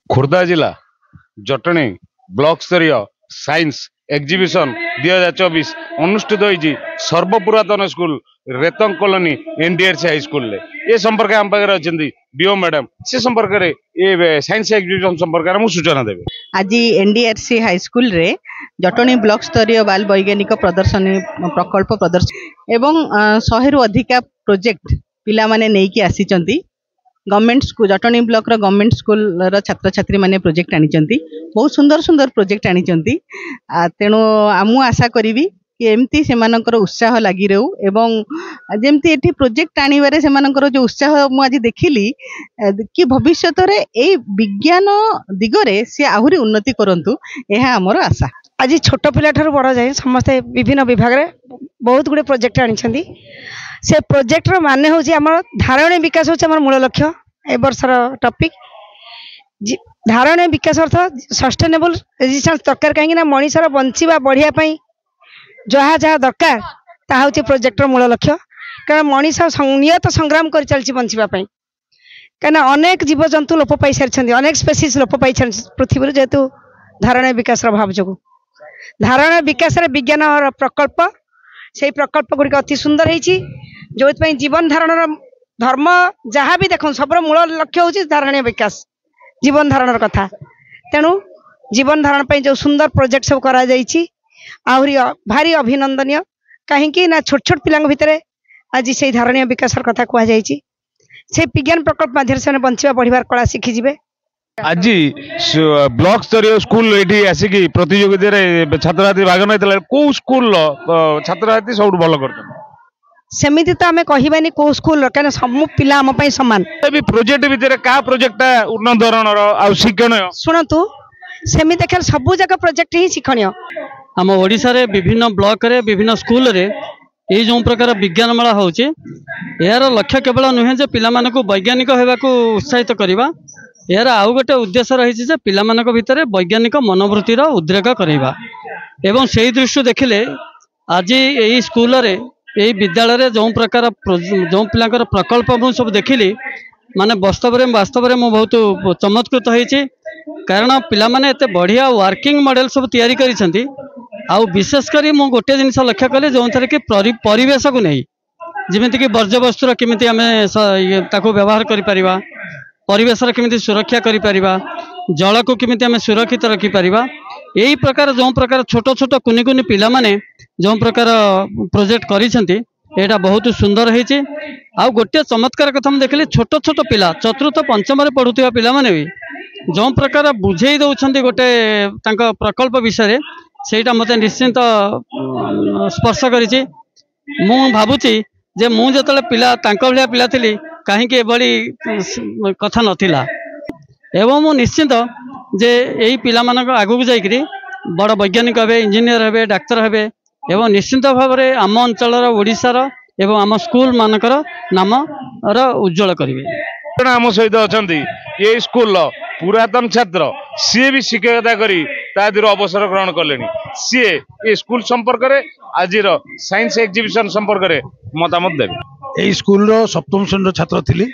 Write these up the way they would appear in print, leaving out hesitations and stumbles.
खोर्धा जिला जटणी ब्लॉक स्तरीय science exhibition 2024 अनुष्ठित होती सर्वपुरातन स्कूल रेतंग कॉलोनी एनडीआरसी हाई स्कूल ये संपर्क आम पाखे अच्छा डीओ मैडम से संपर्क में ये साइंस एग्जीबिशन संपर्क में सूचना देवे। आज एनडीआरसी हाई स्कूल रे जटणी ब्लॉक स्तरीय बाल वैज्ञानिक प्रदर्शनी प्रकल्प प्रदर्शन एवं 100 रु अधिका प्रोजेक्ट पिला माने नेकी आसीचंती गवर्नमेंट स्कूल जटणी ब्लॉक रो गवर्नमेंट स्कूल रो छात्र छात्री माने प्रोजेक्ट आनीचंती बहुत सुंदर सुंदर प्रोजेक्ट आनीचंती तेणु आमु आशा करी कि एमती सेमानकर उत्साह लगी रहू एवं जेमती एठी प्रोजेक्ट आनिबारे सेमानकर जो उत्साह मु आज देखिली कि भविष्य रे ए विज्ञान दिगरे से आहुरी उन्नति करंतु एहा हमर आशा। आज छोट पिला ठारू बड़ जाए समस्ते विभिन्न विभाग रे बहुत गुडे प्रोजेक्ट आनिछंती से प्रोजेक्ट रो माने होची हमर धारणीय विकास होची हमर मूल लक्ष्य ए वर्षर टॉपिक धारणीय विकास अर्थ सस्टेनेबल रेजिस्टेंस दरकार कहीं मनीषर बंचिबा बढ़िया पई जहाँ जहाँ दरकार ताहा होची प्रोजेक्टर मूल लक्ष्य कारण मनीष नियत संग्राम कर चलछि बंचिबा कहीं अनेक जीवजंतु लोप पाई सारी अनेक स्पेसीज लोप पाई पृथ्वी जेहेतु धारणीय विकास भाव जो धारणीय विकास विज्ञान प्रकल्प से प्रकल्प गुड़िक अति सुंदर होती जो जीवन धारण धर्म जहाँ भी देख सब मूल लक्ष्य हूँ धारणीय विकास जीवन धारण कथा तेणु जीवन धारण पर जो सुंदर प्रोजेक्ट सब करा आहरी भारी अभिनंदनीय कहीं ना छोट छोट पिला भितर आज से धारणीय विकास कथा कहुई से विज्ञान प्रकल्प माध्यम से बंचिबा बढ़िबार कला शिखिजिबे। आज ब्लॉक स्तरीय स्कूल ये आसिक प्रतियोगिता छात्र छात्री भाग नहीं कौ स्कूल छात्र छात्री सब भल कर सेमिति तो आमे कहिबानी को स्कूल कने सब पिला हम पई समान भी प्रोजेक्ट भितर का प्रोजेक्ट उन्नत धरणर आ शिक्षणीय सुनतु सेमि देखल सब जगह प्रोजेक्ट ही शिक्षणीय हम ओडिसा रे विभिन्न ब्लॉक रे विभिन्न स्कूल रे ये जो प्रकार विज्ञान मेला होची यार लक्ष्य केवल नुहे जे पिला मानको वैज्ञानिक हेबा को उत्साहित करबा यार आउ गोटे उद्देश्य रही जे पिला मानको भितर वैज्ञानिक मनोवृत्तिर उद्रेक करबा एवं सेही दृश्य देखिले आज यही स्कूल रे यही विद्यालय जो प्रकार जो पिलांकर प्रकल्प मु सब देखिली माने वास्तव में मु बहुत चमत्कृत होईची कारण पिला माने एते बढ़िया वर्किंग मॉडल सब तैयारी करिसेंती आउ विशेषकर मु गोटे जिनस लक्ष्य कले जो थे कि परिवेश को नहीं जमीती कि वर्ज्यवस्तुर केमिति आमे ताको व्यवहार करि परिबा परिवेशर केमिति सुरक्षा करि परिबा जल को केमिति आमे सुरक्षित रखि परिबा यही प्रकार जो प्रकार छोट छोट कुनी कुनी पिला माने जो प्रकार प्रोजेक्ट करिसेंती एटा बहुत सुंदर होईची आउ गोटे चमत्कार कथा हम देखली छोट छोट पिला चतुर्थ पंचम रे पढुथिबा पिला माने भी जो प्रकार बुझेई दउछंती गोटे तांका प्रकल्प विषय सेटा मते निश्चिंत स्पर्श करिछि मु भाबुची जे मु जतले पिला तांका भलिया पिला थिली काहे के बड़ी कथा नथिला एवं मु निश्चिंत जे एही पिला मानक आगु जाईकरी बड़ वैज्ञानिक हेबे इंजीनियर हेबे डाक्टर हेबे एवं निश्चिंत भाव में आम अंचल ओडिशार एवं आम स्कूल मानकर नाम उज्जवल करेंगे। आम सहित अच्छा ये स्कूल पुरातन छात्र सी भी शिक्षकता करी अवसर ग्रहण कले सी ये स्कूल संपर्क में आज साइंस एग्जीबिशन संपर्क में मतामत देवे। यही स्कूल सप्तम श्रेणी छात्र थी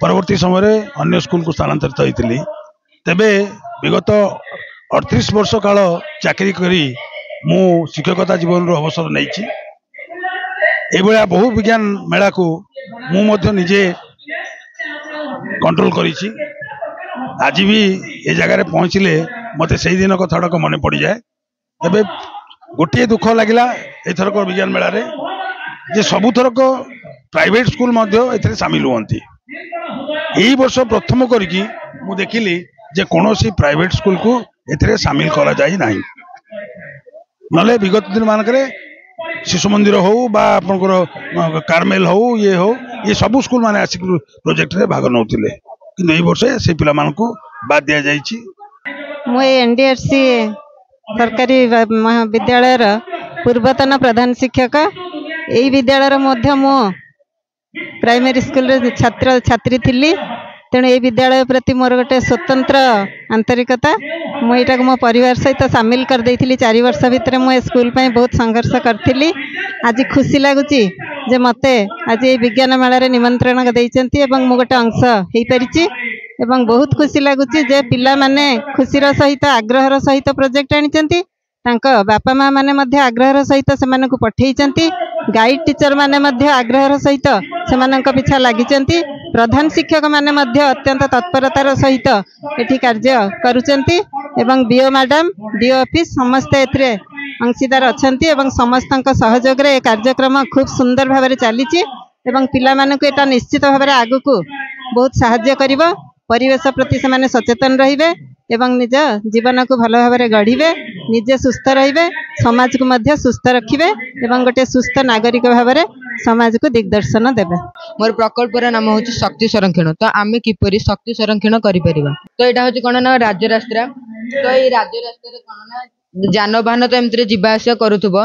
परवर्ती समय अन्य स्कूल को स्थानांतरित होती तेबे विगत 38 वर्ष काल चाकरी करी मु शिक्षकता जीवन रो अवसर नहीं ये बहु विज्ञान मेला को मु निजे कंट्रोल करी आज भी ये जगह पहुँचले मत से दिन कथा मन पड़ जाए एबे गोटे दुख लगिला एथरक विज्ञान मेला रे जे सबुथरक प्राइवेट स्कूल ए सामिल हुंती यही वर्ष प्रथम करी मु देखिली जे कौन सी प्राइवेट स्कूल को ए सामिल करा जाई नहीं नले विगत दिन मानक शिशु मंदिर हो कार्मेल हो ये सब स्कूल माने आसिक प्रोजेक्ट रे भाग नौतिले किंतु एई वर्ष से पिला मानकू बाद दिया जाईची। मु एनडीआरसी सरकारी महाविद्यालय पूर्वतन प्रधान शिक्षक यही विद्यालय मध्य मु प्राइमरी स्कूल रे छात्र छात्री थिली तेणु ये विद्यालय प्रति मोर गोटे स्वतंत्र आंतरिकता मुझे मो परिवार सहित सामिल कर देइथिली 4 वर्ष भितर मु स्कूल पे बहुत संघर्ष करथिली आज खुशी लगुच जे मते आज ये विज्ञान मेला रे निमंत्रण देइचंती एवं मु गोटे अंश हेई परिची ଏବଂ ବହୁତ ଖୁସି ଲାଗୁଛି ଯେ ପିଲାମାନେ ଖୁସିର ସହିତ ଆଗ୍ରହର ସହିତ ପ୍ରୋଜେକ୍ଟ ଆଣିଛନ୍ତି। ତାଙ୍କ ବାପା ମା ମାନେ ମଧ୍ୟ ଆଗ୍ରହର ସହିତ ସେମାନଙ୍କୁ ପଠେଇଛନ୍ତି। ଗାଇଡ୍ ଟିଚର ମାନେ ମଧ୍ୟ ଆଗ୍ରହର ସହିତ ସେମାନଙ୍କ ପିଛା ଲାଗିଛନ୍ତି। ପ୍ରଧାନ ଶିକ୍ଷକ ମାନେ ମଧ୍ୟ ଅତ୍ୟନ୍ତ ତତ୍ପରତାର ସହିତ ଏଠି କାର୍ଯ୍ୟ କରୁଛନ୍ତି ଏବଂ ବିଓ ମ୍ୟାଡାମ ଡିଓ ଅଫିସ ସମସ୍ତେ ଏଥିରେ ଅଂଶୀଦାର ଅଛନ୍ତି ଏବଂ ସମସ୍ତଙ୍କ ସହଯୋଗରେ ଏ କାର୍ଯ୍ୟକ୍ରମ ଖୁବ ସୁନ୍ଦର ଭାବରେ ଚାଲିଛି ଏବଂ ପିଲାମାନଙ୍କୁ ଏଟା ନିଶ୍ଚିତ ଭାବରେ ଆଗକୁ ବହୁତ ସାହାଯ୍ୟ କରିବ। ପରିବେଶ ପ୍ରତି ସେମାନେ ସଚେତନ ରହିବେ ଏବଂ ନିଜ ଜୀବନକୁ ଭଲ ଭାବରେ ଗଢ଼ିବେ, ନିଜେ ସୁସ୍ଥ ରହିବେ, ସମାଜକୁ ମଧ୍ୟ ସୁସ୍ଥ ରଖିବେ ଏବଂ ଗୋଟେ ସୁସ୍ଥ ନାଗରିକ ଭାବରେ ସମାଜକୁ ଦିଗଦର୍ଶନ ଦେବେ। मोर प्रकल्पर नाम हूँ शक्ति संरक्षण। तो आम किपरि शक्ति संरक्षण करें तो यहाँ हूँ कौन ना राज्य रास्ता। तो ये राज्य रास्ते कौन ना जानवाहन तो एमती जावा आसा करूब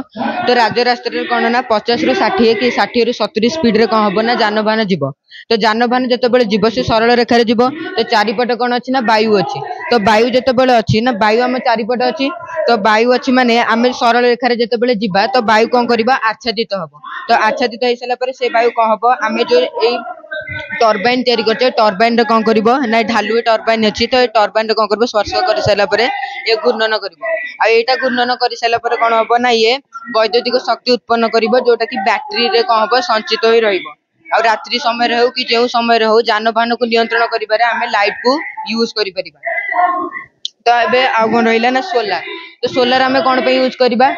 तो राज्य रास्ते कौन ना 50 ରୁ 60 कि 60 ରୁ 70 स्पीड रे कौन हम ना जानवाहन जीव। तो जानवाहन जिते जीव से सरल रेखार जीव तो चारिपट कौन अच्छी ना वायु अच्छी। तो वायु जिते अच्छी ना वायु आम चारिपट अच्छी तो वायु अच्छी माने आम सरल रेखार जिते जीवा तो वायु कौन करवा आच्छादित हम। तो आच्छादित हो सारापर से वायु कौन हम आम जो टर्बाइन तैयारी करछे टर्बाइन रे कौन करिवो ना ढालुए टर्बाइन अछि। तो ये टर्बाइन रे कौन करिवो स्पर्श कर सारा परे ये घूर्णन करिवो आ एटा घूर्णन कर सारा परे कौन हबो ना ये वैद्युतिक शक्ति उत्पन्न करिवो जोटा कि बैटरी रे कौन हबो संचित होई रहिवो। आ रात्रि समय रे हो कि जेउ समय रे हो जानवाहन को नियंत्रण करिबारे आमे लाइट को यूज करि परिबा। तो एबे आ कोन रहिला ना सोलार। तो सोलार आमे कोन पे यूज करिबा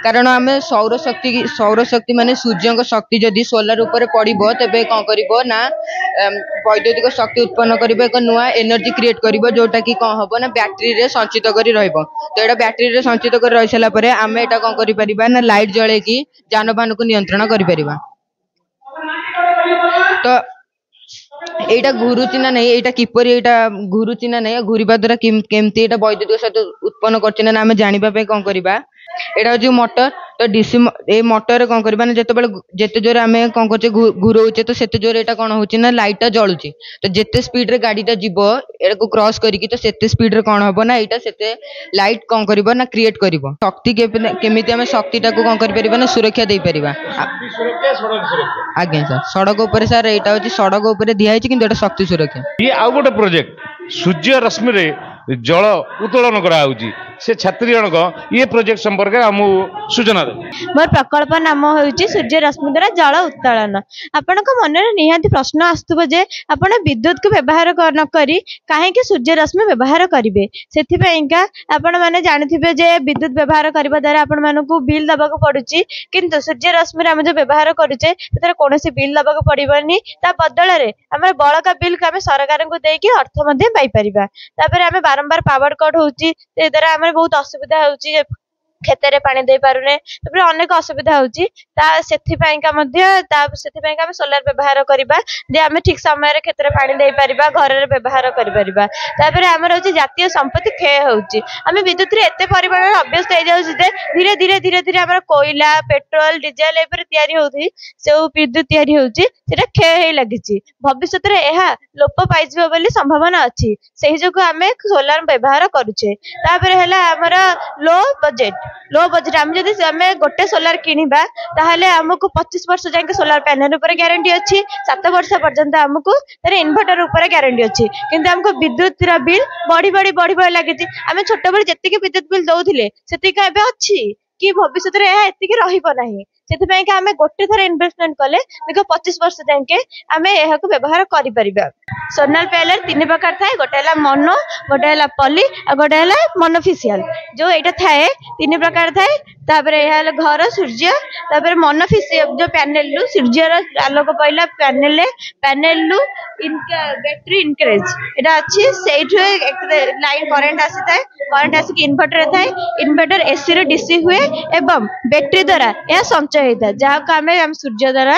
कारण आमे सौर शक्ति माने सूर्य को शक्ति जदि सोलार ऊपर पड़िबो तबे कोन करिवो ना वैद्युतिक शक्ति उत्पन्न करिवो एक नुआ एनर्जी क्रिएट करिवो जोटा कि कोन हबो ना बैटरी रे संचित करि रहइबो। तो एटा बैटरी रे संचित करि रहि साला परे आमे एटा कोन करि परिबा ना लाइट जळे कि जानवाहन को नियंत्रण करि परिबा। तो एटा घुरुची ना नहीं एटा किपरि एटा घुरुची ना नहीं घुरिबा द्वारा केमती एटा वैद्युतिक शक्ति उत्पन्न करछि ना आमे जानिबा पे कोन करिबा एटा होची मोटर। तो डीसी ए मोटर कोन करबा ना जेते जोर आमे कोन करछे घुरौचे तो सेते जोर एटा कोन होची ना लाइट जळुची। तो जेते स्पीड रे गाडीटा जीवो एटा को क्रॉस करिकि तो सेते स्पीड रे कोन हबो ना एटा सेते लाइट कोन करिवो ना क्रिएट करिवो। शक्ति केमिति आमे शक्तिटा को कोन करि परिबा ना सुरक्षा देई परिबा। आज्ञा सर सड़क ऊपर सर एटा होची सड़क ऊपर दिया है कि शक्ति सुरक्षा ये आउ गोटे प्रोजेक्ट सूर्य रश्मि रे जल उत्तोलन कराउची से छात्री जनक ये प्रोजेक्ट संपर्क आमु सूचना दे। मोर प्रकल्प नाम होउची सूर्य रश्मि द्वारा जल उत्तोलन। आपनक मन रे निहाती प्रश्न आस्तुबो जे आपण विद्युत को व्यवहार न करी काहे कि सूर्य रश्मि व्यवहार करिवे। सेथि पयका आपण माने जानिथिबे जे विद्युत व्यवहार करबा द्वारा आपण मानकू बिल दबाक पडुची किंतु सूर्य रश्मि रे हम जो व्यवहार करूचे ततरे कोनोसी बिल दबाक पडिबनी। ता बदल रे हमर बळका बिल के हम सरकार को देकी अर्थ मध्ये पाई परिबा। तापर हम बारंबार पावर कट होउची ते द्वारा हम बहुत असुविधा होउची खेतरे पानी दे पारुने तबरे अनेक असुविधा होउची। ता सेथि पयका मध्ये ता सेथि पयका हम सोलार व्यवहार करबा जे हम ठीक समय रे खेतरे पानी दे परिबा घर रे व्यवहार करि परिबा। तापर हमर होउची जातीय संपत्ति क्षय होउची हम विद्युत रे एते परिमाण रे अभ्यस्त हो जाउची जे धीरे धीरे धीरे धीरे हमर कोयला पेट्रोल डीजल एपर तयारी होउची से विद्युत तयारी होउची सेटा क्षय हे लागिची। भविष्यत रे एहा लोप पाइजबो बोली संभावना अछि सेहि जको हम सोलार व्यवहार करूचे। तापर हैला हमर लो बजेट हम जदि हमें गोटे सोलार किनिबा ताहले हमको 25 वर्ष जाके सोलार पैनल ऊपर गारंटी अछि 7 वर्ष पर्यंत हमको तारे इन्वर्टर ऊपर गारंटी अछि किंतु हमको विद्युत रा बिल बढ़ी लागिछि। हम छोट बड़ जतिके विद्युत बिल दउथिले सेतिका एबे अछि कि भविष्यत रे एहा एतिके रहिबो नाही। सेति पय कि हमें गोटे थर इन्वेस्टमेंट कले देखो 25 वर्ष जाके हमें एहा को व्यवहार करि परिबा। सोलार पैनल तीन प्रकार थाए गोटे हला मोनो गोटे हला पॉली आ गोटे हला मोनोफिशियल। जो एटा थाए तीन प्रकार थाए तापर एहा घर सूर्य तापर मोनोफिशियल जो पैनल लु सूर्य रो आलोक पइला पैनल लु इनका बैटरी इनकरेज एटा अछि सेइठो लाइन करंट आसी इन्वर्टर थाए इन्वर्टर एसी रे डीसी हुए एवं बैटरी द्वारा यह संचय होता है जहाँ हम सूर्य द्वारा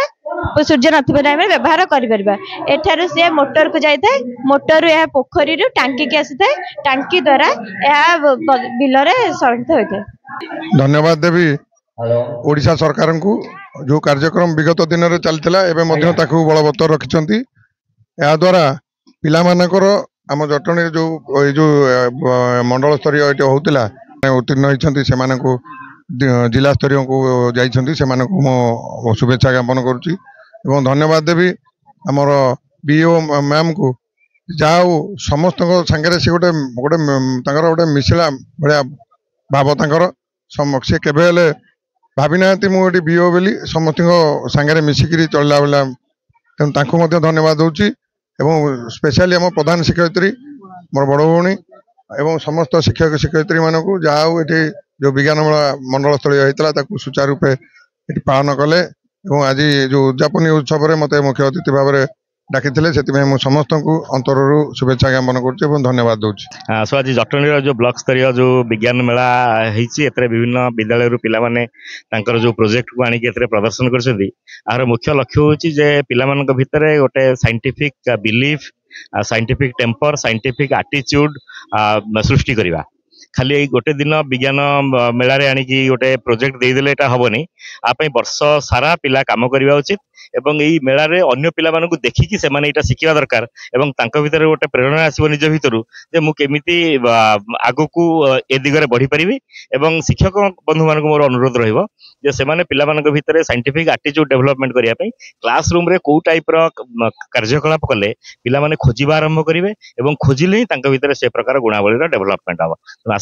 सूर्य नथिबा टाइम रे व्यवहार करि परिबा। एठारु से मोटर को जाय थाए मोटर यह पोखरी रो टांकी के आसी थाए टांकी द्वारा यह बिल रे संचित होता है। धन्यवाद देवी ओडिशा सरकार को जो कार्यक्रम विगत दिन रे चलथिला एबे मध्य ताकू बलवत्तर रखिचंती। या द्वारा पिला मानकर आम जटणी जो मंडल स्तरीय एटे होतिला उत्तीर्ण होइछंती सेमानकू जिला स्तरीय को जाइछंती सेमानकू मो शुभेच्छा ज्ञापन करूची एवं धन्यवाद देवी आमर बीओ मैम को ଯାହା ହଉ ସମସ୍ତଙ୍କ ସାଙ୍ଗରେ ସେ ଗୋଟେ ଗୋଟେ ତାଙ୍କର ଗୋଟେ ମିଶିଲା ଭଳିଆ ଭାବ ତାଙ୍କର ସେ କେବେ ହେଲେ ଭାବି ନାହାନ୍ତି ମୁଁ ଏଠି ବିଓ ବୋଲି ସମସ୍ତଙ୍କ ସାଙ୍ଗରେ ମିଶିକିରି ଚଳିଲା ଭଳିଆ ତେଣୁ ତାଙ୍କୁ ମଧ୍ୟ ଧନ୍ୟବାଦ ଦଉଛି ଏବଂ ସ୍ପେଶାଲି ଆମ ପ୍ରଧାନ ଶିକ୍ଷୟିତ୍ରୀ ମୋର ବଡ଼ ଭଉଣୀ ଏବଂ ସମସ୍ତ ଶିକ୍ଷକ ଶିକ୍ଷୟିତ୍ରୀ ମାନଙ୍କୁ ଯାହା ହଉ ଏଠି ଯୋଉ ବିଜ୍ଞାନ ମେଳା ମଣ୍ଡଳ ସ୍ଥଳୀୟ ହେଇଥିଲା ତାକୁ ସୁଚାରୁ ରୂପେ ଏଠି ପାଳନ କଲେ ଏବଂ ଆଜି ଯୋଉ ଉଦ୍ଯାପନୀ ଉତ୍ସବରେ ମତେ ମୁଖ୍ୟ ଅତିଥି ଭାବରେ ଡାକିଥିଲେ ସେଥିପାଇଁ ମୁଁ ସମସ୍ତଙ୍କୁ ଅନ୍ତରରୁ ଶୁଭେଚ୍ଛା ଜ୍ଞାପନ କରୁଛି ଏବଂ ଧନ୍ୟବାଦ ଦଉଛି। ସो ଆଜି ଜଟଣୀର ଯୋଉ ବ୍ଲକ ସ୍ତରୀୟ ଯୋଉ ବିଜ୍ଞାନ ମେଳା ହେଇଛି ଏଥିରେ ବିଭିନ୍ନ ବିଦ୍ୟାଳୟରୁ ପିଲାମାନେ ତାଙ୍କର ଯୋଉ ପ୍ରୋଜେକ୍ଟକୁ ଆଣିକି ଏଥିରେ ପ୍ରଦର୍ଶନ କରିଛନ୍ତି। ଏହାର ମୁଖ୍ୟ ଲକ୍ଷ୍ୟ ହେଉଛି ଯେ ପିଲାମାନଙ୍କ ଭିତରେ ଗୋଟେ ସାଇଣ୍ଟିଫିକ ବିଲିଫ ସାଇଣ୍ଟିଫିକ ଟେମ୍ପର ସାଇଣ୍ଟିଫିକ ଆଟିଚ୍ୟୁଡ ସୃଷ୍ଟି କରିବା। ଖାଲି ଏଇ ଗୋଟେ ଦିନ ବିଜ୍ଞାନ ମେଳାରେ ଆଣିକି ଗୋଟେ ପ୍ରୋଜେକ୍ଟ ଦେଇଦେଲେ ଏଟା ହବନି। ଆ ପାଇଁ ବର୍ଷ ସାରା ପିଲା କାମ କରିବା ଉଚିତ ଏବଂ ଏଇ ମେଳାରେ ଅନ୍ୟ ପିଲାମାନଙ୍କୁ ଦେଖିକି ସେମାନେ ଏଇଟା ଶିଖିବା ଦରକାର ଏବଂ ତାଙ୍କ ଭିତରେ ଗୋଟେ ପ୍ରେରଣା ଆସିବ ନିଜ ଭିତରୁ ଯେ ମୁଁ କେମିତି ଆଗକୁ ଏ ଦିଗରେ ବଢିପାରିବି। ଏବଂ ଶିକ୍ଷକ ବନ୍ଧୁମାନଙ୍କୁ ମୋର ଅନୁରୋଧ ରହିବ ଯେ ସେମାନେ ପିଲାମାନଙ୍କ ଭିତରେ ସାଇଣ୍ଟିଫିକ ଆଟିଚ୍ୟୁଡ ଡେଭଲପମେଣ୍ଟ କରିବା ପାଇଁ କ୍ଲାସ ରୁମରେ କୋଉ ଟାଇପର କାର୍ଯ୍ୟକଳାପ କଲେ ପିଲାମାନେ ଖୋଜିବା ଆରମ୍ଭ କରିବେ ଏବଂ ଖୋଜିଲେ ହିଁ ତାଙ୍କ ଭିତରେ ସେ ପ୍ରକାର ଗୁଣାବଳୀର ଡେଭଲପମେଣ୍ଟ ହବ।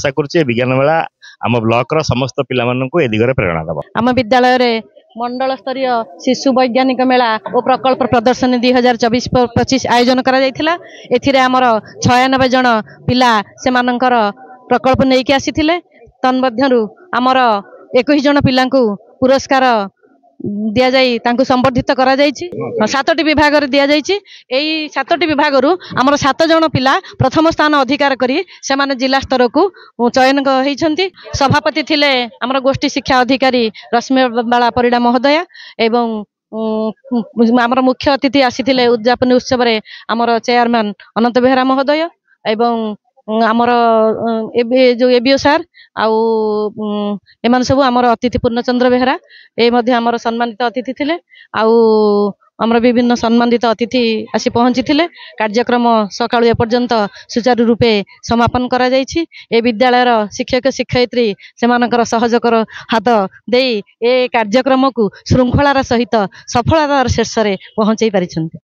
ଆଶା କରୁଛି ଏ ବିଜ୍ଞାନ ମେଳା ଆମ ବ୍ଲକର ସମସ୍ତ ପିଲାମାନଙ୍କୁ ଏ ଦିଗରେ ପ୍ରେରଣା ଦେବ। ଆମ ବିଦ୍ୟାଳୟରେ ମଣ୍ଡଳ ସ୍ତରୀୟ ଶିଶୁ ବୈଜ୍ଞାନିକ ମେଳା ଓ ପ୍ରକଳ୍ପ ପ୍ରଦର୍ଶନୀ 2024-25 ଆୟୋଜନ କରାଯାଇଥିଲା। ଏଥିରେ ଆମର 96 ଜଣ ପିଲା ସେମାନଙ୍କର ପ୍ରକଳ୍ପ ନେଇକି ଆସିଥିଲେ। ତନ୍ମଧ୍ୟରୁ ଆମର 21 ଜଣ ପିଲାଙ୍କୁ ପୁରସ୍କାର ଦିଆଯାଇ ତାଙ୍କୁ ସମ୍ବର୍ଦ୍ଧିତ କରାଯାଇଛି। 7ଟି ବିଭାଗରେ ଦିଆଯାଇଛି। ଏହି 7ଟି ବିଭାଗରୁ ଆମର 7 ଜଣ ପିଲା ପ୍ରଥମ ସ୍ଥାନ ଅଧିକାର କରି ସେମାନେ ଜିଲ୍ଲା ସ୍ତରକୁ ଚୟନ ହୋଇଛନ୍ତି। ସଭାପତି ଥିଲେ ଆମର ଗୋଷ୍ଠୀ ଶିକ୍ଷା ଅଧିକାରୀ ରଶ୍ମିବାଳା ପରିଡ଼ା ମହୋଦୟା ଏବଂ ଆମର ମୁଖ୍ୟ ଅତିଥି ଆସିଥିଲେ ଉଦ୍ଯାପନୀ ଉତ୍ସବରେ ଆମର ଚେୟାରମ୍ୟାନ ଅନନ୍ତ ବେହେରା ମହୋଦୟ ଏବଂ ଆମର ଯୋଉ ଏବିଓ ସାର୍ ଆଉ ଏମାନେ ସବୁ ଆମର ଅତିଥି ପୂର୍ଣ୍ଣଚନ୍ଦ୍ର ବେହେରା ଏ ମଧ୍ୟ ଆମର ସମ୍ମାନିତ ଅତିଥି ଥିଲେ। ଆଉ ଆମର ବିଭିନ୍ନ ସମ୍ମାନିତ ଅତିଥି ଆସି ପହଞ୍ଚିଥିଲେ। କାର୍ଯ୍ୟକ୍ରମ ସକାଳୁ ଏପର୍ଯ୍ୟନ୍ତ ସୁଚାରୁ ରୂପେ ସମାପନ କରାଯାଇଛି। ଏ ବିଦ୍ୟାଳୟର ଶିକ୍ଷକ ଶିକ୍ଷୟିତ୍ରୀ ସେମାନଙ୍କର ସହଯୋଗର ହାତ ଦେଇ ଏ କାର୍ଯ୍ୟକ୍ରମକୁ ଶୃଙ୍ଖଳାର ସହିତ ସଫଳତାର ଶୀର୍ଷରେ ପହଞ୍ଚାଇ ପାରିଛନ୍ତି।